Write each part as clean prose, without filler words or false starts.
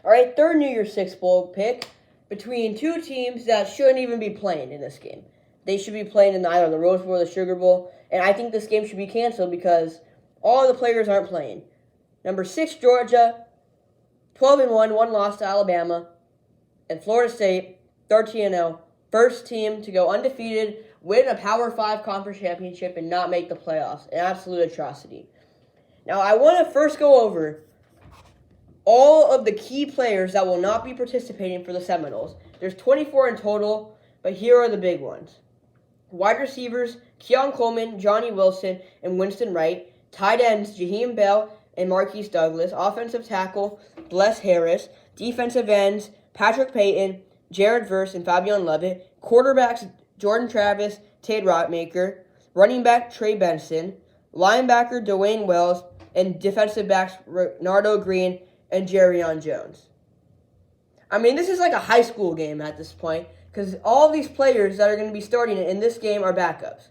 All right, third New Year's Six Bowl pick between two teams that shouldn't even be playing in this game. They should be playing in either the Rose Bowl or the Sugar Bowl, and I think this game should be canceled because all the players aren't playing. Number 6, Georgia, 12-1, one loss to Alabama, and Florida State, 13-0, first team to go undefeated, win a Power 5 conference championship, and not make the playoffs. An absolute atrocity. Now, I want to first go over all of the key players that will not be participating for the Seminoles. There's 24 in total, but here are the big ones. Wide receivers, Keon Coleman, Johnny Wilson, and Winston Wright. Tight ends, Jaheim Bell and Marquise Douglas. Offensive tackle, Bless Harris. Defensive ends, Patrick Payton, Jared Verse, and Fabian Levitt. Quarterbacks, Jordan Travis, Tate Rotmaker. Running back, Trey Benson. Linebacker, Dwayne Wells. And defensive backs, Renardo Green and Jerrion Jones. I mean, this is like a high school game at this point because all these players that are going to be starting in this game are backups.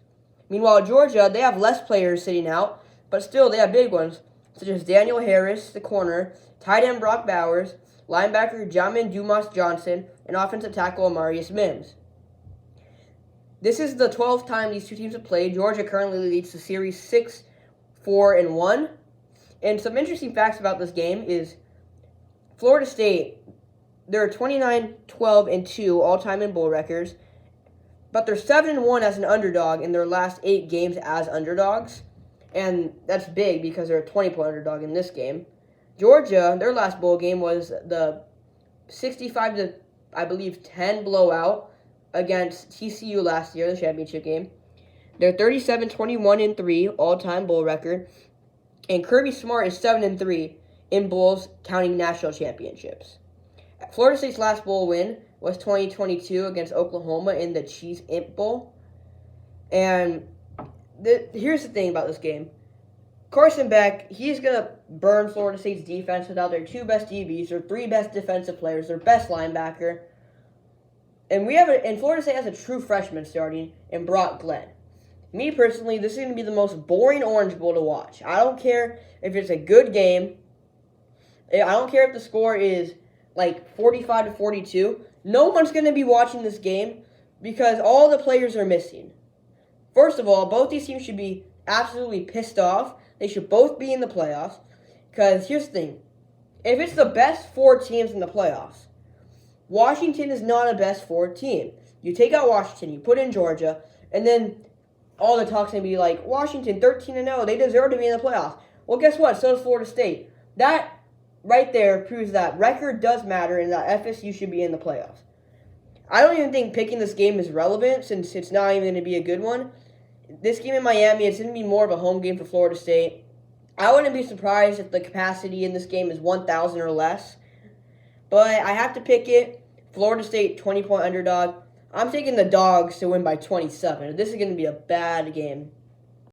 Meanwhile, Georgia, they have less players sitting out, but still they have big ones, such as Daniel Harris, the corner, tight end Brock Bowers, linebacker Jamin Dumas Johnson, and offensive tackle Amarius Mims. This is the 12th time these two teams have played. Georgia currently leads the series 6-4-1. And some interesting facts about this game is Florida State, they're 29-12-2 all-time in bowl records, but they're 7-1 as an underdog in their last 8 games as underdogs, and that's big because they're a 20-point underdog in this game. Georgia, their last bowl game was the 65-10 blowout against TCU last year, the championship game. They're 37-21-3 all-time bowl record, and Kirby Smart is 7-3 in bowls counting national championships. Florida State's last bowl win was 2022 against Oklahoma in the Cheese Imp Bowl. And here's the thing about this game. Carson Beck, he's going to burn Florida State's defense without their 2 best DBs, their 3 best defensive players, their best linebacker. And Florida State has a true freshman starting in Brock Glenn. Me personally, this is going to be the most boring Orange Bowl to watch. I don't care if it's a good game. I don't care if the score is like 45-42. No one's going to be watching this game because all the players are missing. First of all, both these teams should be absolutely pissed off. They should both be in the playoffs. Because here's the thing. If it's the best 4 teams in the playoffs, Washington is not a best 4 team. You take out Washington, you put in Georgia, and then all the talk's going to be like, Washington 13-0, they deserve to be in the playoffs. Well, guess what? So does Florida State. That right there proves that record does matter and that FSU should be in the playoffs. I don't even think picking this game is relevant since it's not even going to be a good one. This game in Miami, it's going to be more of a home game for Florida State. I wouldn't be surprised if the capacity in this game is 1,000 or less. But I have to pick it. Florida State, 20-point underdog. I'm taking the Dogs to win by 27. This is going to be a bad game.